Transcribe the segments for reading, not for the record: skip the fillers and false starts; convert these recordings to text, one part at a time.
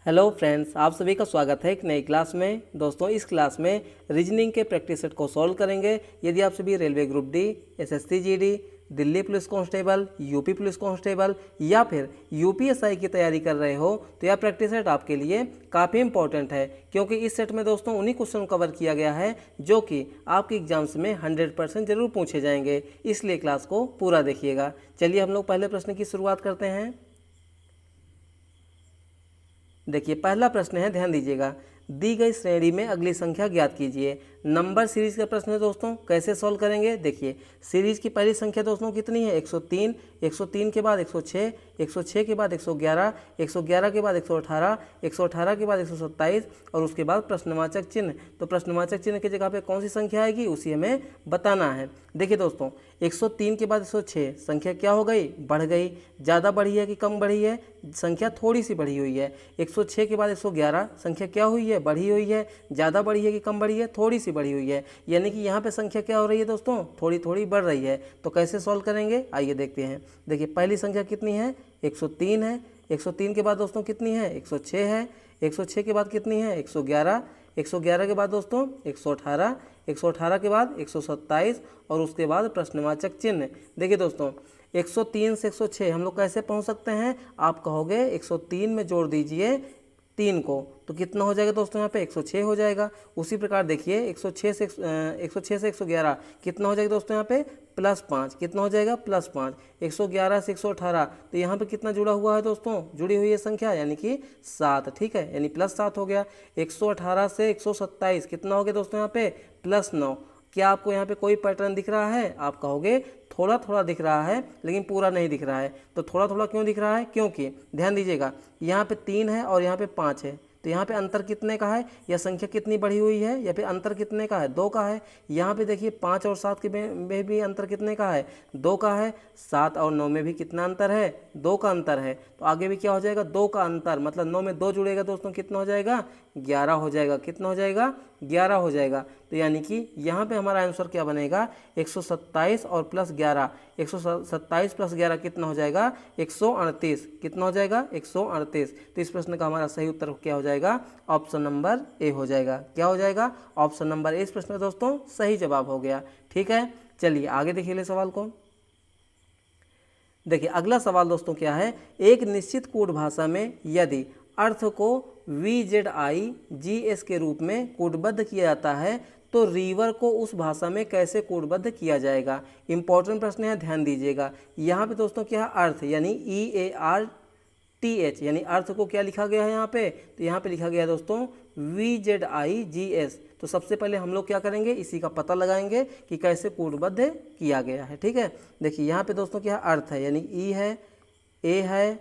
Hello friends, आप सभी का स्वागत है एक नई क्लास में। दोस्तों, इस क्लास में रीजनिंग के प्रैक्टिस सेट को सॉल्व करेंगे। यदि आप सभी railway group D, SSC GD, Delhi police constable, UP police constable या फिर यूपीएसआई की तैयारी कर रहे हो तो यह प्रैक्टिस सेट आपके लिए काफ़ी इंपॉर्टेंट है, क्योंकि इस सेट में दोस्तों उन्हीं क्वेश्चन कवर किया गया है जो कि आपके एग्जाम्स में 100% जरूर पूछे जाएंगे। इसलिए क्लास को पूरा देखिएगा। चलिए हम लोग पहले प्रश्न की शुरुआत करते हैं। देखिए, पहला प्रश्न है, ध्यान दीजिएगा। दी गई श्रेणी में अगली संख्या ज्ञात कीजिए। नंबर सीरीज का प्रश्न है दोस्तों, कैसे सॉल्व करेंगे। देखिए, सीरीज की पहली संख्या दोस्तों कितनी है, 103, 103 के बाद 106, 106 के बाद 111, 111 के बाद 118, 118 के बाद 127 और उसके बाद प्रश्नवाचक चिन्ह। तो प्रश्नवाचक चिन्ह की जगह पे कौन सी संख्या आएगी उसी हमें बताना है। देखिए दोस्तों, 103 के बाद 106 संख्या क्या हो गई, बढ़ गई। ज़्यादा बढ़ी है कि कम बढ़ी है, संख्या थोड़ी सी बढ़ी हुई है। 106 के बाद 111 संख्या क्या हुई है, बढ़ी हुई है। ज़्यादा बढ़ी है कि कम बढ़ी है, थोड़ी सी बढ़ी हुई है। यानी कि यहाँ पे संख्या क्या हो रही है दोस्तों, थोड़ी थोड़ी बढ़ रही है। तो कैसे सॉल्व करेंगे, आइए देखते हैं। देखिए, पहली संख्या कितनी है, 103 है। 103 के बाद दोस्तों कितनी है, 106 है। 106 के बाद कितनी है, 111। 111 के बाद दोस्तों 118, 118 के बाद 127 और उसके बाद प्रश्नवाचक चिन्ह। देखिए दोस्तों, 103 से 106 हम लोग कैसे पहुंच सकते हैं। आप कहोगे 103 में जोड़ दीजिए 3 को, तो कितना हो जाएगा दोस्तों, यहाँ पे 106 हो जाएगा। उसी प्रकार देखिए 106 से 111 कितना हो जाएगा दोस्तों, यहाँ पे +5 कितना हो जाएगा, +5। 111 से 118 तो यहाँ पे कितना जुड़ा हुआ है दोस्तों, जुड़ी हुई है संख्या यानी कि 7। ठीक है, यानी +7 हो गया। 118 से 127 कितना हो गया दोस्तों, यहाँ पे +9। क्या आपको यहाँ पे कोई पैटर्न दिख रहा है, आप कहोगे थोड़ा थोड़ा दिख रहा है लेकिन पूरा नहीं दिख रहा है। तो थोड़ा थोड़ा क्यों दिख रहा है, क्योंकि ध्यान दीजिएगा, यहाँ पे 3 है और यहाँ पे 5 है। तो यहाँ पे अंतर कितने का है, या संख्या कितनी बढ़ी हुई है, या फिर अंतर कितने का है, 2 का है। यहाँ पे देखिए 5 और 7 के में भी अंतर कितने का है, 2 का है। 7 और 9 में भी कितना अंतर है, 2 का अंतर है। तो आगे भी क्या हो जाएगा, 2 का अंतर, मतलब 9 में 2 जुड़ेगा दोस्तों, कितना हो जाएगा, 11 हो जाएगा। कितना हो जाएगा, 11 हो जाएगा। तो यानी कि यहाँ पे हमारा आंसर क्या बनेगा, 127 और +11, 127 + 11 कितना हो जाएगा, 138। कितना हो जाएगा, 138। तो इस प्रश्न का हमारा सही उत्तर क्या हो जाएगा, ऑप्शन नंबर ए हो जाएगा। क्या हो जाएगा, ऑप्शन नंबर ए इस प्रश्न का दोस्तों सही जवाब हो गया। ठीक है, चलिए आगे देखिए ले सवाल को। देखिए, अगला सवाल दोस्तों क्या है, एक निश्चित कोड भाषा में यदि अर्थ को VZIGS के रूप में कोडबद्ध किया जाता है तो रिवर को उस भाषा में कैसे कोडबद्ध किया जाएगा। इंपॉर्टेंट प्रश्न है, ध्यान दीजिएगा। यहाँ पे दोस्तों क्या है, अर्थ यानी EARTH यानी अर्थ को क्या लिखा गया है यहाँ पे, तो यहाँ पे लिखा गया है दोस्तों VZIGS। तो सबसे पहले हम लोग क्या करेंगे, इसी का पता लगाएंगे कि कैसे कोडबद्ध किया गया है। ठीक है, देखिए यहाँ पे दोस्तों क्या अर्थ है, यानी E है, A है,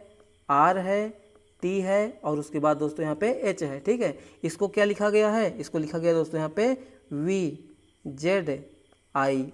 R है, T है और उसके बाद दोस्तों यहाँ पे H है। ठीक है, इसको क्या लिखा गया है, इसको लिखा गया दोस्तों यहाँ पे VZI।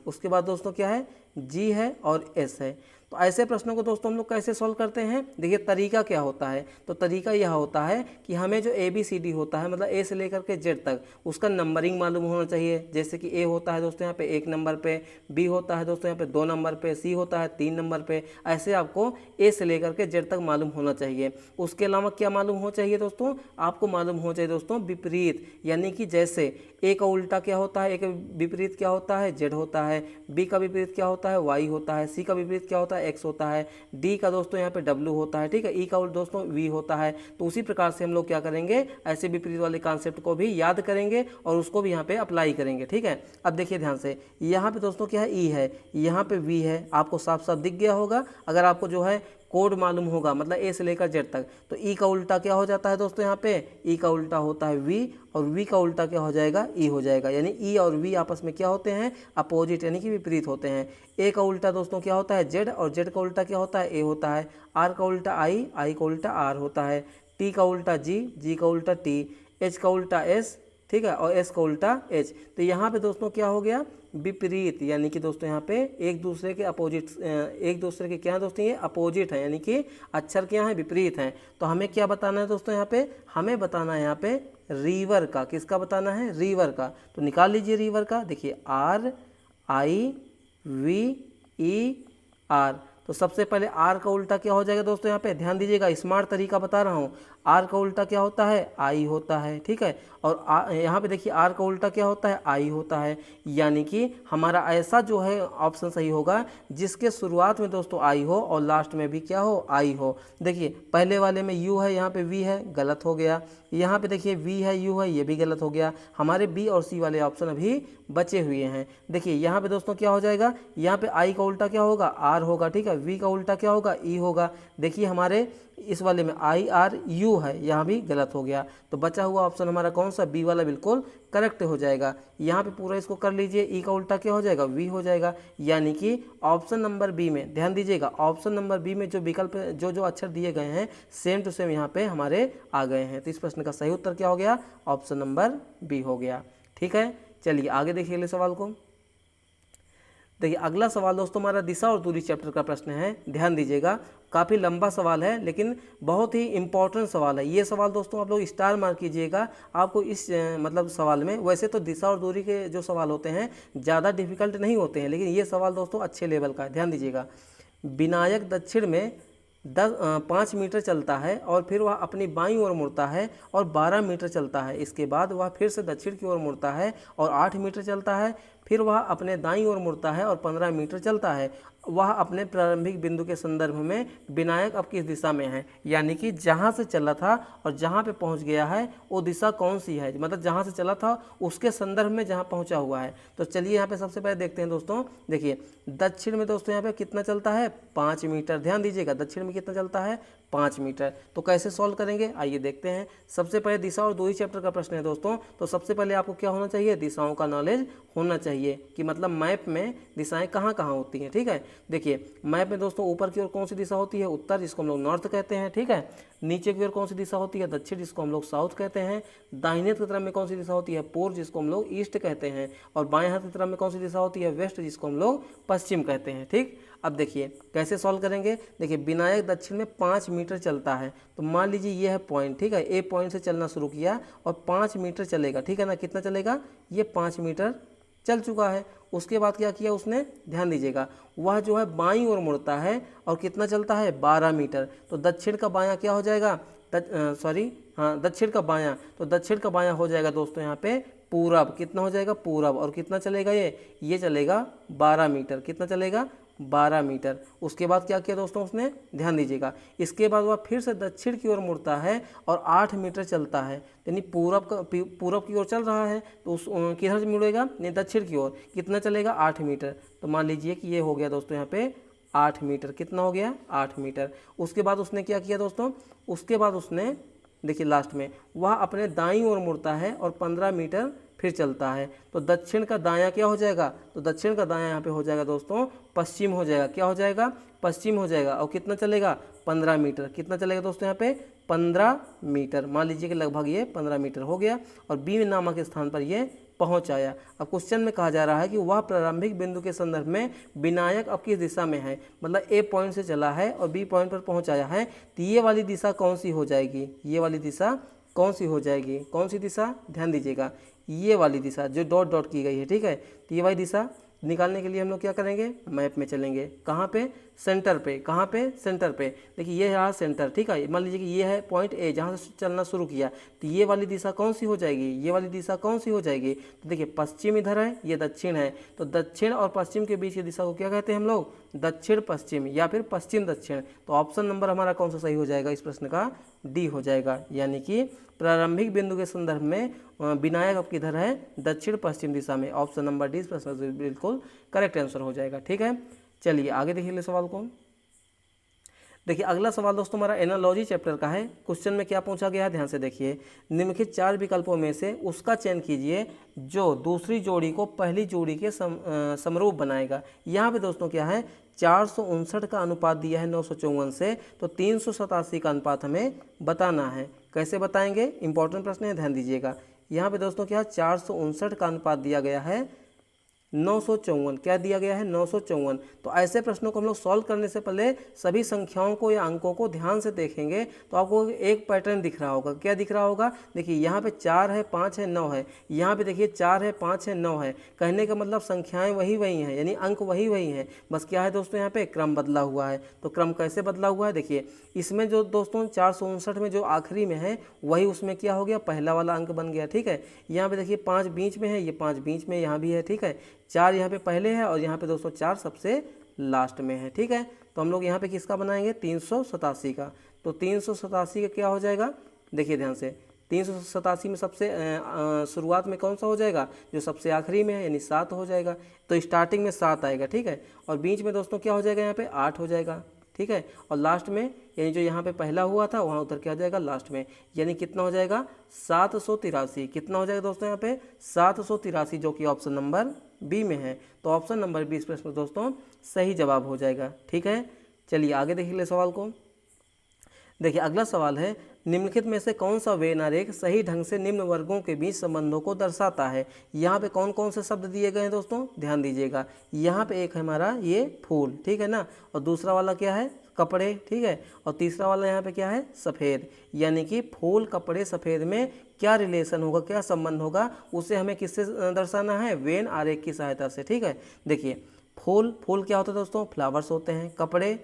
उसके बाद दोस्तों क्या है, G है और S है। तो ऐसे प्रश्नों को दोस्तों हम लोग कैसे सॉल्व करते हैं। देखिए, तरीका क्या होता है, तो तरीका यह होता है कि हमें जो ABCD होता है, मतलब A से लेकर के Z तक, उसका नंबरिंग मालूम होना चाहिए। जैसे कि A होता है दोस्तों यहाँ पे 1 नंबर पे, B होता है दोस्तों यहाँ पे 2 नंबर पे, C होता है 3 नंबर पे। ऐसे आपको A से लेकर के Z तक मालूम होना चाहिए। उसके अलावा क्या मालूम हो चाहिए दोस्तों, आपको मालूम हो चाहिए दोस्तों विपरीत, यानी कि जैसे A का उल्टा क्या होता है, A का विपरीत क्या होता है, Z होता है। B का विपरीत क्या होता है, Y होता है। C का विपरीत क्या होता है, X होता है। D का दोस्तों यहाँ पे W होता है। ठीक है, E का उल्टा दोस्तों V होता है। तो उसी प्रकार से हम लोग क्या करेंगे, ऐसे विपरीत वाले कॉन्सेप्ट को भी याद करेंगे और उसको भी यहाँ पे अप्लाई करेंगे। ठीक है, अब देखिए ध्यान से, यहाँ पे दोस्तों क्या है, E है, यहाँ पे V है। आपको साफ साफ दिख गया होगा। अगर आपको जो है कोड मालूम होगा, मतलब A से लेकर Z तक, तो E का उल्टा क्या हो जाता है दोस्तों, यहाँ पे E का उल्टा होता है V और V का उल्टा क्या हो जाएगा, E हो जाएगा। यानी E और V आपस में क्या होते हैं, अपोजिट यानी कि विपरीत होते हैं। A का उल्टा दोस्तों क्या होता है, Z और Z का उल्टा क्या होता है, A होता है। R का उल्टा I, I का उल्टा R होता है। T का उल्टा G, G का उल्टा T, H का उल्टा S, ठीक है, और S का उल्टा H। तो यहाँ पे दोस्तों क्या हो गया, विपरीत, यानी कि दोस्तों यहाँ पे एक दूसरे के अपोजिट, एक दूसरे के क्या है दोस्तों, ये अपोजिट है, यानी कि अक्षर क्या है, विपरीत हैं। तो हमें क्या बताना है दोस्तों, यहाँ पे हमें बताना है यहाँ पे रिवर का। किसका बताना है, रिवर का। तो निकाल लीजिए रिवर का। देखिए RIVER, तो सबसे पहले आर का उल्टा क्या हो जाएगा दोस्तों, यहाँ पे ध्यान दीजिएगा, स्मार्ट तरीका बता रहा हूँ। आर का उल्टा क्या होता है, आई होता है, ठीक है। और यहाँ पे देखिए आर का उल्टा क्या होता है, आई होता है। यानी कि हमारा ऐसा जो है ऑप्शन सही होगा जिसके शुरुआत में दोस्तों आई हो और लास्ट में भी क्या हो, आई हो। देखिए पहले वाले में यू है, यहाँ पे वी है, गलत हो गया। यहाँ पे देखिए वी है, यू है, ये भी गलत हो गया। हमारे बी और सी वाले ऑप्शन अभी बचे हुए हैं। देखिए यहाँ पे दोस्तों क्या हो जाएगा, यहाँ पे आई का उल्टा क्या होगा, आर होगा, ठीक है। वी का उल्टा क्या होगा, ई होगा। देखिए हमारे इस वाले में आई आर यू है, यहाँ भी गलत हो गया। तो बचा हुआ ऑप्शन हमारा कौन सा, बी वाला बिल्कुल करेक्ट हो जाएगा। यहाँ पे पूरा इसको कर लीजिए, ई का उल्टा क्या हो जाएगा, वी हो जाएगा। यानी कि ऑप्शन नंबर बी में ध्यान दीजिएगा, ऑप्शन नंबर बी में जो विकल्प जो जो अक्षर दिए गए हैं सेम टू सेम यहाँ पे हमारे आ गए हैं। तो इस प्रश्न का सही उत्तर क्या हो गया, ऑप्शन नंबर बी हो गया, ठीक है। चलिए आगे देखिए अगले सवाल को। देखिए अगला सवाल दोस्तों हमारा दिशा और दूरी चैप्टर का प्रश्न है। ध्यान दीजिएगा, काफ़ी लंबा सवाल है लेकिन बहुत ही इंपॉर्टेंट सवाल है। ये सवाल दोस्तों आप लोग स्टार मार्क कीजिएगा आपको इस मतलब सवाल में। वैसे तो दिशा और दूरी के जो सवाल होते हैं ज़्यादा डिफिकल्ट नहीं होते हैं, लेकिन ये सवाल दोस्तों अच्छे लेवल का है। ध्यान दीजिएगा, विनायक दक्षिण में 5 मीटर चलता है और फिर वह अपनी बाईं ओर मुड़ता है और 12 मीटर चलता है। इसके बाद वह फिर से दक्षिण की ओर मुड़ता है और 8 मीटर चलता है। फिर वह अपने दाईं ओर मुड़ता है और 15 मीटर चलता है। वह अपने प्रारंभिक बिंदु के संदर्भ में विनायक अब किस दिशा में है। यानी कि जहाँ से चला था और जहाँ पे पहुँच गया है वो दिशा कौन सी है, मतलब जहाँ से चला था उसके संदर्भ में जहाँ पहुँचा हुआ है। तो चलिए यहाँ पे सबसे पहले देखते हैं दोस्तों। देखिए दक्षिण में दोस्तों यहाँ पे कितना चलता है, 5 मीटर। ध्यान दीजिएगा दक्षिण में कितना चलता है, 5 मीटर। तो कैसे सॉल्व करेंगे, आइए देखते हैं। सबसे पहले दिशा और दूरी चैप्टर का प्रश्न है दोस्तों। तो सबसे पहले आपको क्या होना चाहिए, दिशाओं का नॉलेज होना चाहिए कि मतलब मैप में दिशाएं कहाँ कहाँ होती हैं, ठीक है। देखिए मैप में दोस्तों ऊपर की ओर कौन सी दिशा होती है, उत्तर, जिसको हम लोग नॉर्थ कहते हैं, ठीक है। नीचे की ओर कौन सी दिशा होती है, दक्षिण, जिसको हम लोग साउथ कहते हैं। दाहिने की तरफ में कौन सी दिशा होती है, पूर्व, जिसको हम लोग ईस्ट कहते हैं। और बाएं हाथ की तरफ में कौन सी दिशा होती है, वेस्ट, जिसको हम लोग पश्चिम कहते हैं, ठीक। अब देखिए कैसे सॉल्व करेंगे। देखिए विनायक दक्षिण में 5 मीटर चलता है, तो मान लीजिए ये है पॉइंट, ठीक है। ए पॉइंट से चलना शुरू किया और 5 मीटर चलेगा, ठीक है ना। कितना चलेगा, ये 5 मीटर चल चुका है। उसके बाद क्या किया उसने, ध्यान दीजिएगा, वह जो है बाईं ओर मुड़ता है और कितना चलता है, 12 मीटर। तो दक्षिण का बायां क्या हो जाएगा, दक्षिण का बायां, तो दक्षिण का बायां हो जाएगा दोस्तों यहाँ पे पूरब। कितना हो जाएगा, पूरब। और कितना चलेगा ये चलेगा 12 मीटर। कितना चलेगा, 12 मीटर। उसके बाद क्या किया दोस्तों उसने, ध्यान दीजिएगा, इसके बाद वह फिर से दक्षिण की ओर मुड़ता है और 8 मीटर चलता है। यानी पूरब की ओर चल रहा है, तो उस किधर से मुड़ेगा, नहीं दक्षिण की ओर। कितना चलेगा, 8 मीटर। तो मान लीजिए कि ये हो गया दोस्तों यहाँ पे 8 मीटर। कितना हो गया, 8 मीटर। उसके बाद उसने क्या किया दोस्तों, उसके बाद उसने देखिए लास्ट में वह अपने दाईं ओर मुड़ता है और 15 मीटर फिर चलता है। तो दक्षिण का दायां क्या हो जाएगा, तो दक्षिण का दायां यहाँ पे हो जाएगा दोस्तों पश्चिम हो जाएगा। क्या हो जाएगा, पश्चिम हो जाएगा। और कितना चलेगा, 15 मीटर। कितना चलेगा दोस्तों यहाँ पे, 15 मीटर। मान लीजिए कि लगभग ये 15 मीटर हो गया और बी नामक स्थान पर ये पहुंच आया। अब क्वेश्चन में कहा जा रहा है कि वह प्रारंभिक बिंदु के संदर्भ में विनायक अब किस दिशा में है, मतलब ए पॉइंट से चला है और बी पॉइंट पर पहुंच आया है। तो ये वाली दिशा कौन सी हो जाएगी, ये वाली दिशा कौन सी हो जाएगी, कौन सी दिशा, ध्यान दीजिएगा, ये वाली दिशा जो डॉट डॉट की गई है, ठीक है। तो ये वाली दिशा निकालने के लिए हम लोग क्या करेंगे, मैप में चलेंगे। कहाँ पे, सेंटर पे। कहाँ पे, सेंटर पे। देखिए ये रहा सेंटर, ठीक है। मान लीजिए कि ये है पॉइंट ए जहाँ से चलना शुरू किया, तो ये वाली दिशा कौन सी हो जाएगी, ये वाली दिशा कौन सी हो जाएगी। तो देखिए पश्चिम इधर है, ये दक्षिण है, तो दक्षिण और पश्चिम के बीच की दिशा को क्या कहते हैं हम लोग, दक्षिण पश्चिम या फिर पश्चिम दक्षिण। तो ऑप्शन नंबर हमारा कौन सा सही हो जाएगा इस प्रश्न का, डी हो जाएगा। यानी कि प्रारंभिक बिंदु के संदर्भ में विनायक अब किधर है, दक्षिण पश्चिम दिशा में। ऑप्शन नंबर डी इस प्रश्न का बिल्कुल करेक्ट आंसर हो जाएगा, ठीक है। चलिए आगे देखिए सवाल को। देखिए अगला सवाल दोस्तों हमारा एनालॉजी चैप्टर का है। क्वेश्चन में क्या पूछा गया है, ध्यान से देखिए। निम्नलिखित 4 विकल्पों में से उसका चयन कीजिए जो दूसरी जोड़ी को पहली जोड़ी के समरूप बनाएगा। यहाँ पे दोस्तों क्या है, 459 का अनुपात दिया है 954 से, तो 387 का अनुपात हमें बताना है। कैसे बताएंगे, इंपॉर्टेंट प्रश्न है, ध्यान दीजिएगा। यहाँ पे दोस्तों क्या है, 459 का अनुपात दिया गया है 954, क्या दिया गया है 954। तो ऐसे प्रश्नों को हम लोग सॉल्व करने से पहले सभी संख्याओं को या अंकों को ध्यान से देखेंगे तो आपको एक पैटर्न दिख रहा होगा। क्या दिख रहा होगा? देखिए यहाँ पे 4 है, 5 है, 9 है, यहाँ पे देखिए 4 है, 5 है, 9 है। कहने का मतलब संख्याएं वही वही हैं, यानी अंक वही वही हैं, बस क्या है दोस्तों यहाँ पे क्रम बदला हुआ है। तो क्रम कैसे बदला हुआ है? देखिए इसमें जो दोस्तों 459 में जो आखिरी में है वही उसमें क्या हो गया, पहला वाला अंक बन गया। ठीक है, यहाँ पे देखिए 5 बीच में है, ये 5 बीच में यहाँ भी है। ठीक है, 4 यहाँ पे पहले है और यहाँ पे दोस्तों 4 सबसे लास्ट में है। ठीक है, तो हम लोग यहाँ पे किसका बनाएंगे? 387 का। तो 387 का क्या हो जाएगा? देखिए ध्यान से, 387 में सबसे शुरुआत में कौन सा हो जाएगा? जो सबसे आखिरी में है, यानी 7 हो जाएगा। तो स्टार्टिंग में 7 आएगा। ठीक है, और बीच में दोस्तों क्या हो जाएगा? यहाँ पे 8 हो जाएगा। ठीक है, और लास्ट में यानी जो यहाँ पे पहला हुआ था वहाँ उतर के आ जाएगा लास्ट में, यानी कितना हो जाएगा? 783। कितना हो जाएगा दोस्तों यहाँ पे? 783, जो कि ऑप्शन नंबर बी में है। तो ऑप्शन नंबर बी इस प्रश्न में दोस्तों सही जवाब हो जाएगा। ठीक है, चलिए आगे देख ले सवाल को। देखिए अगला सवाल है, निम्नलिखित में से कौन सा वेन आरेख सही ढंग से निम्न वर्गों के बीच संबंधों को दर्शाता है? यहाँ पे कौन कौन से शब्द दिए गए हैं दोस्तों? ध्यान दीजिएगा। यहाँ पे एक है हमारा ये फूल, ठीक है ना, और दूसरा वाला क्या है? कपड़े। ठीक है, और तीसरा वाला यहाँ पे क्या है? सफ़ेद। यानी कि फूल, कपड़े, सफ़ेद में क्या रिलेशन होगा, क्या संबंध होगा, उसे हमें किससे दर्शाना है? वेन आरेख की सहायता से। ठीक है, देखिए फूल, फूल क्या होता है दोस्तों? फ्लावर्स होते हैं। कपड़े,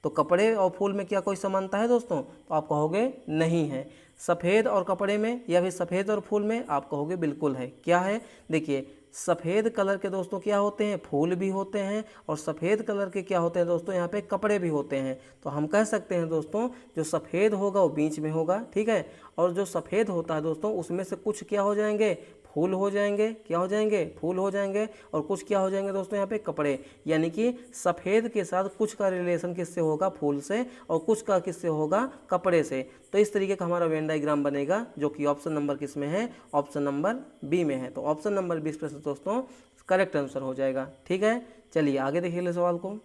तो कपड़े और फूल में क्या कोई समानता है दोस्तों? तो आप कहोगे नहीं है। सफ़ेद और कपड़े में या फिर सफ़ेद और फूल में आप कहोगे बिल्कुल है। क्या है? देखिए सफ़ेद कलर के दोस्तों क्या होते हैं? फूल भी होते हैं, और सफ़ेद कलर के क्या होते हैं दोस्तों? यहाँ पे कपड़े भी होते हैं। तो हम कह सकते हैं दोस्तों जो सफ़ेद होगा वो बीच में होगा। ठीक है, और जो सफ़ेद होता है दोस्तों उसमें से कुछ क्या हो जाएंगे? फूल हो जाएंगे। क्या हो जाएंगे? फूल हो जाएंगे। और कुछ क्या हो जाएंगे दोस्तों? यहाँ पे कपड़े। यानी कि सफ़ेद के साथ कुछ का रिलेशन किससे होगा? फूल से, और कुछ का किससे होगा? कपड़े से। तो इस तरीके का हमारा वेन डायग्राम बनेगा, जो कि ऑप्शन नंबर किस में है? ऑप्शन नंबर बी में है। तो ऑप्शन नंबर 20 प्रश्न दोस्तों करेक्ट आंसर हो जाएगा। ठीक है, चलिए आगे देखिए ले सवाल को।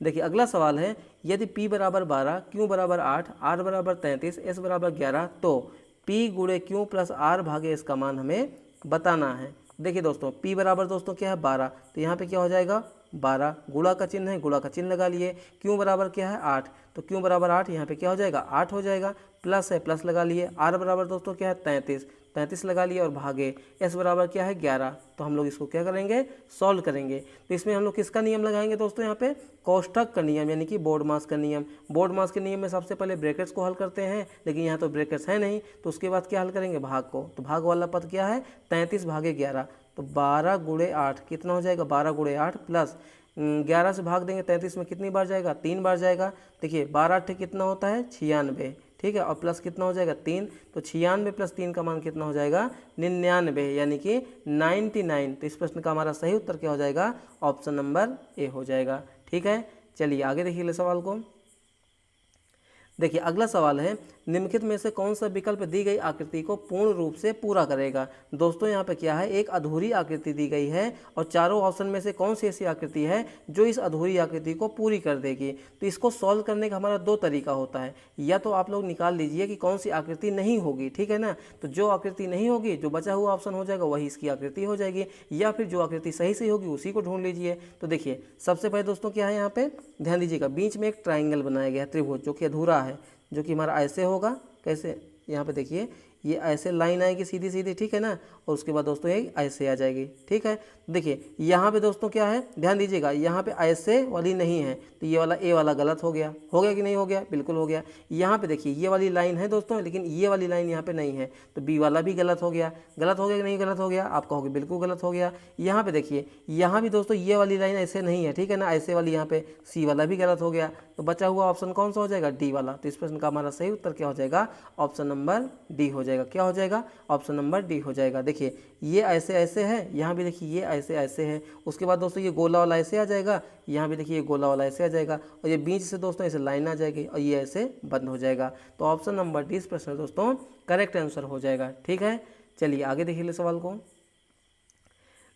देखिए अगला सवाल है, यदि p बराबर 12, q बराबर 8, r बराबर 33, s बराबर 11, तो p गुणे q प्लस r भागे s का मान हमें बताना है। देखिए दोस्तों p बराबर दोस्तों क्या है? 12, तो यहाँ पे क्या हो जाएगा? 12, गुणा का चिन्ह है, गुणा का चिन्ह लगा लिए। q बराबर क्या है? 8, तो q बराबर 8, यहाँ पे क्या हो जाएगा? 8 हो जाएगा। प्लस है, प्लस लगा लिए। r बराबर दोस्तों क्या है? 33, 33 लगा लिए, और भागे s बराबर क्या है? 11। तो हम लोग इसको क्या करेंगे? सॉल्व करेंगे। तो इसमें हम लोग किसका नियम लगाएंगे दोस्तों? यहाँ पे कोष्ठक का नियम, यानी कि बोर्ड मास का नियम। बोर्ड मास के नियम में सबसे पहले ब्रैकेट्स को हल करते हैं, लेकिन यहाँ तो ब्रैकेट्स है नहीं, तो उसके बाद क्या हल करेंगे? भाग को। तो भाग वाला पद क्या है? 33 भागे 11, तो 12 गुणे 8 कितना हो जाएगा? 12 गुणे 8 प्लस 11 से भाग देंगे 33 में कितनी बार जाएगा? 3 बार जाएगा। देखिए 12 8 कितना होता है? 96। ठीक है, और प्लस कितना हो जाएगा? 3, तो 96 प्लस 3 का मान कितना हो जाएगा? 99, यानी कि 99। तो इस प्रश्न का हमारा सही उत्तर क्या हो जाएगा? ऑप्शन नंबर ए हो जाएगा। ठीक है, चलिए आगे देखिए ले सवाल को। देखिए अगला सवाल है, निम्नलिखित में से कौन सा विकल्प दी गई आकृति को पूर्ण रूप से पूरा करेगा? दोस्तों यहाँ पे क्या है? एक अधूरी आकृति दी गई है, और चारों ऑप्शन में से कौन सी ऐसी आकृति है जो इस अधूरी आकृति को पूरी कर देगी? तो इसको सॉल्व करने का हमारा दो तरीका होता है। या तो आप लोग निकाल लीजिए कि कौन सी आकृति नहीं होगी, ठीक है ना, तो जो आकृति नहीं होगी, जो बचा हुआ ऑप्शन हो जाएगा वही इसकी आकृति हो जाएगी, या फिर जो आकृति सही सही होगी उसी को ढूंढ लीजिए। तो देखिए सबसे पहले दोस्तों क्या है, यहाँ पे ध्यान दीजिएगा, बीच में एक ट्राइंगल बनाया गया है, त्रिभुज, जो कि अधूरा है, जो कि हमारा ऐसे होगा। कैसे? यहाँ पे देखिए ये ऐसे लाइन आएगी सीधी सीधी, ठीक है ना, और उसके बाद दोस्तों ये ऐसे आ जाएगी। ठीक है, देखिए यहाँ पे दोस्तों क्या है, ध्यान दीजिएगा, यहाँ पे ऐसे वाली नहीं है, तो ये वाला ए वाला गलत हो गया कि नहीं हो गया? बिल्कुल हो गया। यहाँ पे देखिए ये वाली लाइन है दोस्तों, लेकिन ये वाली लाइन यहाँ पे नहीं है, तो बी वाला भी गलत हो गया। गलत हो गया कि नहीं गलत हो गया? आप कहोगे बिल्कुल गलत हो गया। यहाँ पे देखिए यहाँ भी दोस्तों ये वाली लाइन ऐसे नहीं है, ठीक है ना, ऐसे वाली यहाँ पे सी वाला भी गलत हो गया। तो बचा हुआ ऑप्शन कौन सा हो जाएगा? डी वाला। तो इस प्रश्न का हमारा सही उत्तर क्या हो जाएगा? ऑप्शन नंबर डी हो जाएगा। क्या हो जाएगा? ऑप्शन नंबर डी हो जाएगा। देखिए ये ऐसे ऐसे है, यहाँ भी देखिए ये ऐसे ऐसे है, उसके बाद दोस्तों ये गोला वाला ऐसे आ जाएगा, यहाँ भी देखिए ये गोला वाला ऐसे आ जाएगा, और ये बीच से दोस्तों ऐसे लाइन आ जाएगी, और ये ऐसे बंद हो जाएगा। तो ऑप्शन नंबर डी इस प्रश्न दोस्तों करेक्ट आंसर हो जाएगा। ठीक है, चलिए आगे देखिए ले सवाल को।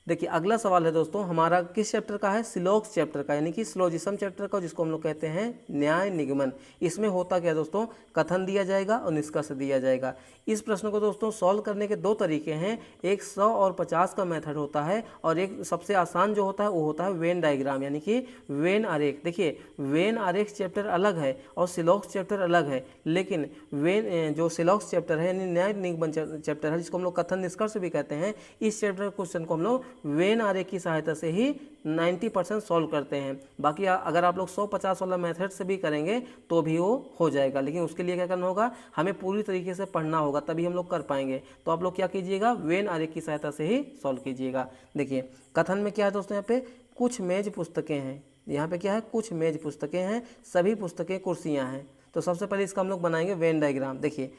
देखिए अगला सवाल है दोस्तों हमारा किस चैप्टर का है, सिलोक्स चैप्टर का, यानी कि सिलोजिज्म चैप्टर का, जिसको हम लोग कहते हैं न्याय निगमन। इसमें होता क्या है दोस्तों, कथन दिया जाएगा और निष्कर्ष दिया जाएगा। इस प्रश्न को दोस्तों सॉल्व करने के दो तरीके हैं, एक 100 और 50 का मेथड होता है और एक सबसे आसान जो होता है वो होता है वेन डायग्राम, यानी कि वेन आरेख। देखिए वेन आरेख चैप्टर अलग है और सिलोक्स चैप्टर अलग है, लेकिन वेन जो सिलोक्स चैप्टर है यानी न्याय निगमन चैप्टर है, जिसको हम लोग कथन निष्कर्ष भी कहते हैं, इस चैप्टर क्वेश्चन को हम लोग वेन आरेख की सहायता से ही 90% सॉल्व करते हैं। बाकी अगर आप लोग 100-50 वाला मेथड से भी करेंगे तो भी वो हो जाएगा, लेकिन उसके लिए क्या करना होगा, हमें पूरी तरीके से पढ़ना होगा, तभी हम लोग कर पाएंगे। तो आप लोग क्या कीजिएगा, वेन आरेख की सहायता से ही सॉल्व कीजिएगा। देखिए कथन में क्या है दोस्तों, यहाँ पे कुछ मेज पुस्तकें हैं, यहाँ पे क्या है, कुछ मेज पुस्तकें हैं, सभी पुस्तकें कुर्सियाँ हैं। तो सबसे पहले इसका हम लोग बनाएंगे वेन डायग्राम। देखिए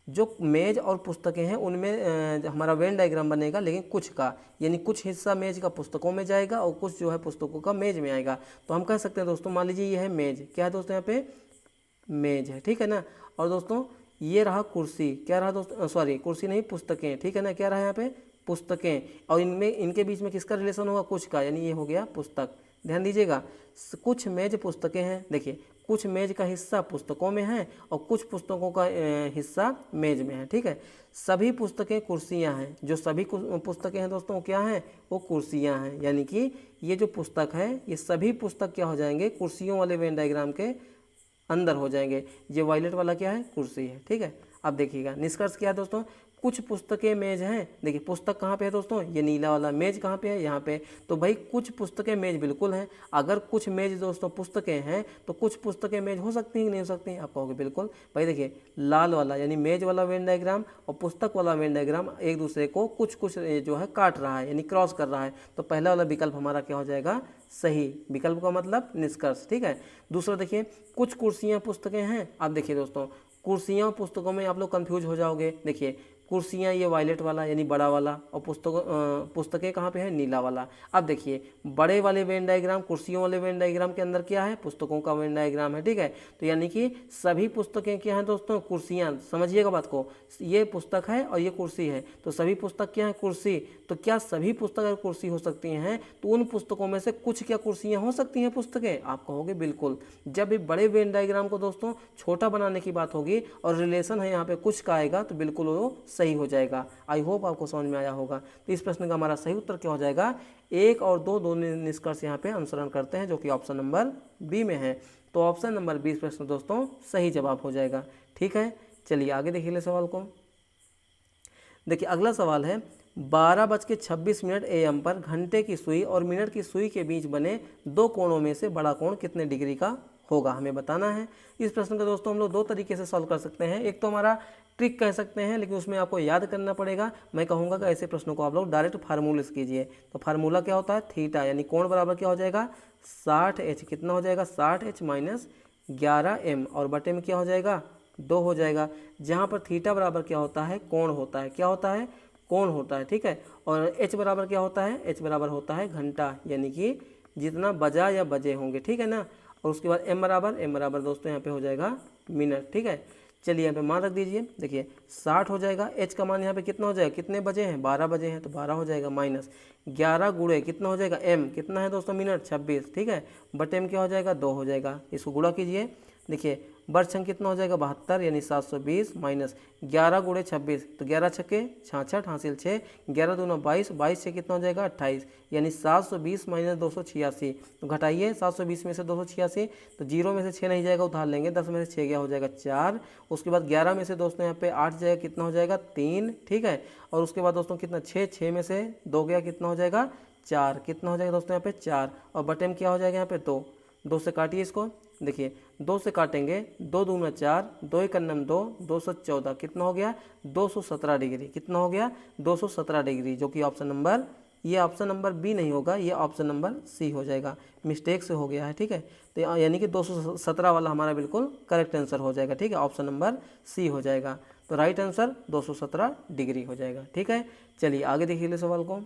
जो मेज और पुस्तकें हैं उनमें हमारा वेन डायग्राम बनेगा, लेकिन कुछ का, यानी कुछ हिस्सा मेज का पुस्तकों में जाएगा और कुछ जो है पुस्तकों का मेज में आएगा। तो हम कह सकते हैं दोस्तों, मान लीजिए ये है मेज, क्या है दोस्तों, यहाँ पे मेज है, ठीक है ना। और दोस्तों ये रहा कुर्सी, क्या रहा दोस्तों, सॉरी कुर्सी नहीं, पुस्तकें, ठीक है ना, क्या रहा यहाँ पे, पुस्तकें। और इनमें इनके बीच में किसका रिलेशन होगा, कुछ का, यानी ये हो गया पुस्तक। ध्यान दीजिएगा, कुछ मेज पुस्तकें हैं। देखिए कुछ मेज का हिस्सा पुस्तकों में है और कुछ पुस्तकों का हिस्सा मेज में है, ठीक है। सभी पुस्तकें कुर्सियां हैं, जो सभी पुस्तकें हैं दोस्तों क्या हैं, वो कुर्सियां हैं, यानी कि ये जो पुस्तक है ये सभी पुस्तक क्या हो जाएंगे, कुर्सियों वाले वेन डायग्राम के अंदर हो जाएंगे। ये वायलेट वाला क्या है, कुर्सी है, ठीक है। अब देखिएगा निष्कर्ष क्या है दोस्तों, कुछ पुस्तकें मेज हैं। देखिए पुस्तक कहाँ पे है दोस्तों, ये नीला वाला, मेज कहाँ पे है, यहाँ पे। तो भाई कुछ पुस्तकें मेज बिल्कुल हैं। अगर कुछ मेज दोस्तों पुस्तकें हैं तो कुछ पुस्तकें मेज हो सकती हैं कि नहीं हो सकती, आप कहोगे बिल्कुल। भाई देखिए लाल वाला यानी मेज वाला वेन डायग्राम और पुस्तक वाला वेन डायग्राम एक दूसरे को कुछ कुछ जो है काट रहा है, यानी क्रॉस कर रहा है। तो पहला वाला विकल्प हमारा क्या हो जाएगा, सही। विकल्प का मतलब निष्कर्ष, ठीक है। दूसरा देखिए कुछ कुर्सियाँ पुस्तकें हैं। अब देखिए दोस्तों कुर्सियाँ पुस्तकों में आप लोग कंफ्यूज हो जाओगे। देखिए कुर्सियाँ ये वायलेट वाला यानी बड़ा वाला और पुस्तकें कहाँ पे है, नीला वाला। अब देखिए बड़े वाले वेन डायग्राम, कुर्सियों वाले वेन डायग्राम के अंदर क्या है, पुस्तकों का वेन डायग्राम है, ठीक है। तो यानी कि सभी पुस्तकें क्या हैं दोस्तों, कुर्सियाँ। समझिएगा बात को, ये पुस्तक है और ये कुर्सी है, तो सभी पुस्तक क्या है, कुर्सी। तो क्या सभी पुस्तक अगर कुर्सी हो सकती हैं तो उन पुस्तकों में से कुछ क्या कुर्सियाँ हो सकती हैं, पुस्तकें, आप कहोगे बिल्कुल। जब भी बड़े वेन डायग्राम को दोस्तों छोटा बनाने की बात होगी और रिलेशन है यहाँ पे कुछ का आएगा तो बिल्कुल वो सही हो जाएगा। आई होप आपको समझ में आया होगा। तो इस प्रश्न का हमारा सही उत्तर क्या हो जाएगा, 1 और 2 दोनों निष्कर्ष यहाँ पे अनुसरण करते हैं, जो कि ऑप्शन नंबर बी में है। तो ऑप्शन नंबर 20 प्रश्न दोस्तों सही जवाब हो जाएगा, ठीक है। चलिए आगे देखिए सवाल को। देखिए अगला सवाल है, 12:26 AM पर घंटे की सुई और मिनट की सुई के बीच बने दो कोणों में से बड़ा कोण कितने डिग्री का होगा, हमें बताना है। इस प्रश्न को दोस्तों हम लोग दो तरीके से सॉल्व कर सकते हैं। एक तो हमारा ट्रिक कह सकते हैं, लेकिन उसमें आपको याद करना पड़ेगा। मैं कहूँगा कि ऐसे प्रश्नों को आप लोग डायरेक्ट फार्मूले से कीजिए। तो फार्मूला क्या होता है, थीटा, यानी कोण बराबर क्या हो जाएगा, 60h। कितना हो जाएगा, 60h माइनस 11m, और बटे में क्या हो जाएगा, 2 हो जाएगा। जहाँ पर थीटा बराबर क्या होता है, कोण होता है, क्या होता है, कोण होता है, ठीक है। और h बराबर क्या होता है, h बराबर होता है घंटा, यानी कि जितना बजा या बजे होंगे, ठीक है ना। और उसके बाद m बराबर दोस्तों यहाँ पे हो जाएगा मिनट, ठीक है। चलिए यहाँ पे मान रख दीजिए। देखिए 60 हो जाएगा, h का मान यहाँ पे कितना हो जाएगा, कितने बजे हैं, 12 बजे हैं, तो 12 हो जाएगा, माइनस 11 गुणे कितना हो जाएगा, m कितना है दोस्तों, मिनट 26, ठीक है। बटे में क्या हो जाएगा, 2 हो जाएगा। इसको गुणा कीजिए। देखिए वर्षंग कितना हो जाएगा, 72, यानी 720 माइनस 11 गुणे 26, तो 11 छक्के 66 हासिल 6, 11 दूना 22, 22 से कितना हो जाएगा 28, यानी 720 माइनस 286। तो घटाइए 720 में से 286, तो 0 में से 6 नहीं जाएगा, उधार लेंगे, 10 में से 6 गया हो जाएगा 4। उसके बाद 11 में से दोस्तों यहाँ पे 8 जाएगा, कितना हो जाएगा 3, ठीक है। और उसके बाद दोस्तों कितना 6 में से 2 गया, कितना हो जाएगा 4, कितना हो जाएगा दोस्तों यहाँ पे 4। और बटे में क्या हो जाएगा यहाँ पे 2 से काटिए इसको। देखिए 2 से काटेंगे, 2 दूना 4, 2 एक अन्नम 2, 214, कितना हो गया 217 डिग्री, कितना हो गया 217 डिग्री, जो कि ऑप्शन नंबर, ये ऑप्शन नंबर बी नहीं होगा, ये ऑप्शन नंबर सी हो जाएगा, मिस्टेक से हो गया है, ठीक है। तो यानी कि 217 वाला हमारा बिल्कुल करेक्ट आंसर हो जाएगा, ठीक है, ऑप्शन नंबर सी हो जाएगा। तो राइट आंसर 217 डिग्री हो जाएगा, ठीक है। चलिए आगे देखिए सवाल को।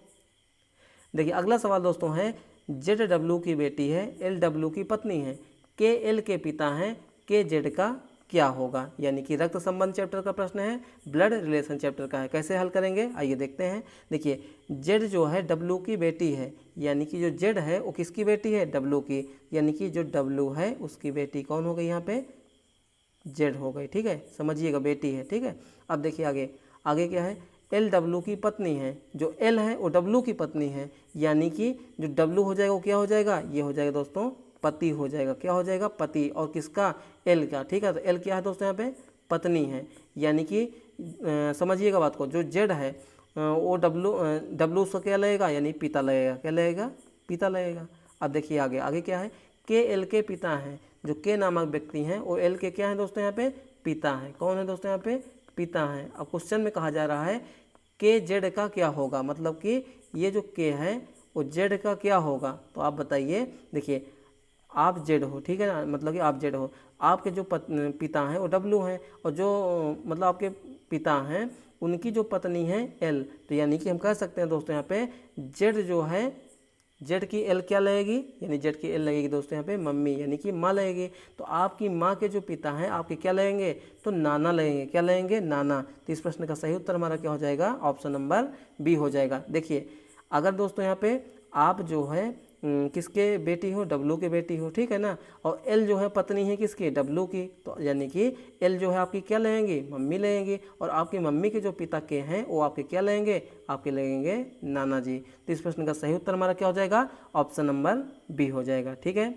देखिए अगला सवाल दोस्तों है, ZW की बेटी है, LW की पत्नी है, KL के पिता हैं, KZ का क्या होगा, यानी कि रक्त संबंध चैप्टर का प्रश्न है, ब्लड रिलेशन चैप्टर का है। कैसे हल करेंगे आइए देखते हैं। देखिए जेड जो है डब्लू की बेटी है, यानी कि जो जेड है वो किसकी बेटी है, डब्लू की, यानी कि जो डब्लू है उसकी बेटी कौन हो गई यहाँ पे, जेड हो गई। ठीक है, समझिएगा बेटी है। ठीक है, अब देखिए आगे, आगे क्या है, एल डब्लू की पत्नी है, जो एल है वो डब्लू की पत्नी है, यानी कि जो डब्लू हो जाएगा वो क्या हो जाएगा, ये हो जाएगा दोस्तों पति हो जाएगा। क्या हो जाएगा, पति, और किसका, एल का। ठीक है, तो एल क्या है दोस्तों यहाँ पे, पत्नी है, यानी कि समझिएगा बात को, जो जेड है वो डब्लू उसका क्या लगेगा, यानी पिता लगेगा। क्या लगेगा, पिता लगेगा। अब देखिए आगे, आगे क्या है, के एल के पिता हैं, जो के नामक व्यक्ति हैं वो एल के क्या है दोस्तों यहाँ पे, पिता हैं। कौन है दोस्तों यहाँ पे, पिता हैं। अब क्वेश्चन में कहा जा रहा है के जेड का क्या होगा, मतलब कि ये जो के है वो जेड का क्या होगा, तो आप बताइए। देखिए आप जेड हो, ठीक है ना, मतलब कि आप जेड हो, आपके जो पिता हैं वो डब्लू हैं, और जो मतलब आपके पिता हैं उनकी जो पत्नी है एल, तो यानी कि हम कह सकते हैं दोस्तों यहाँ पे जेड जो है, जेड की एल क्या लगेगी, यानी जेड की एल लगेगी दोस्तों यहाँ पे मम्मी, यानी कि माँ लगेगी। तो आपकी माँ के जो पिता हैं आपके क्या लगेंगे, तो नाना लगेंगे। क्या लगेंगे, नाना। तो इस प्रश्न का सही उत्तर हमारा क्या हो जाएगा, ऑप्शन नंबर बी हो जाएगा। देखिए अगर दोस्तों यहाँ पे आप जो है किसके बेटी हो, डब्लू के बेटी हो, ठीक है ना, और एल जो है पत्नी है किसकी, डब्लू की, तो यानी कि एल जो है आपकी क्या लगेंगी, मम्मी लगेंगी, और आपकी मम्मी के जो पिता के हैं वो आपके क्या लगेंगे, आपके लगेंगे नाना जी। तो इस प्रश्न का सही उत्तर हमारा क्या हो जाएगा, ऑप्शन नंबर बी हो जाएगा। ठीक है,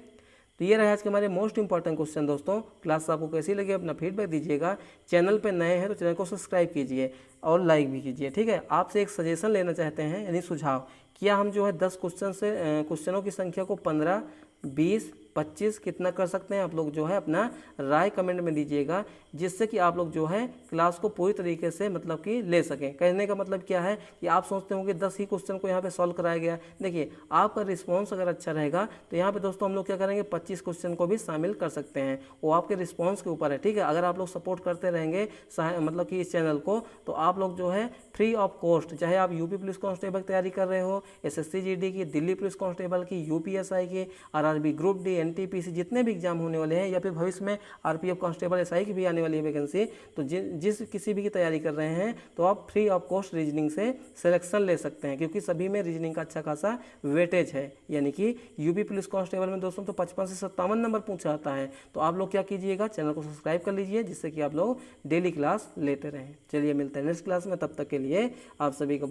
तो ये रहे आज के हमारे मोस्ट इंपॉर्टेंट क्वेश्चन। दोस्तों क्लास आपको कैसी लगी अपना फीडबैक दीजिएगा। चैनल पे नए हैं तो चैनल को सब्सक्राइब कीजिए और लाइक भी कीजिए। ठीक है, आपसे एक सजेशन लेना चाहते हैं, यानी सुझाव, क्या हम जो है 10 क्वेश्चनों की संख्या को 15, 20, 25 कितना कर सकते हैं, आप लोग जो है अपना राय कमेंट में दीजिएगा, जिससे कि आप लोग जो है क्लास को पूरी तरीके से मतलब कि ले सकें। कहने का मतलब क्या है कि आप सोचते हो कि 10 ही क्वेश्चन को यहाँ पे सॉल्व कराया गया। देखिए आपका रिस्पांस अगर अच्छा रहेगा तो यहाँ पे दोस्तों हम लोग क्या करेंगे, 25 क्वेश्चन को भी शामिल कर सकते हैं, वो आपके रिस्पॉन्स के ऊपर है। ठीक है, अगर आप लोग सपोर्ट करते रहेंगे मतलब कि इस चैनल को, तो आप लोग जो है फ्री ऑफ कॉस्ट, चाहे आप यूपी पुलिस कांस्टेबल की तैयारी कर रहे हो, एसएससी जीडी की, दिल्ली पुलिस कांस्टेबल की, यूपीएसआई की, आरआरबी ग्रुप डी, एनटीपीसी, जितने भी एग्जाम होने वाले हैं, या फिर भविष्य में आरपीएफ कांस्टेबल एसआई की भी आने वाली है वैकेंसी, तो जिस किसी भी की तैयारी कर रहे हैं तो आप फ्री ऑफ कॉस्ट रीजनिंग से सिलेक्शन ले सकते हैं, क्योंकि सभी में रीजनिंग का अच्छा खासा वेटेज है। यानी कि यूपी पुलिस कांस्टेबल में दोस्तों तो 55 से 57 नंबर पूछा जाता है। तो आप लोग क्या कीजिएगा, चैनल को सब्सक्राइब कर लीजिए, जिससे कि आप लोग डेली क्लास लेते रहें। चलिए मिलते हैं नेक्स्ट क्लास में, तब तक के लिए आप सभी को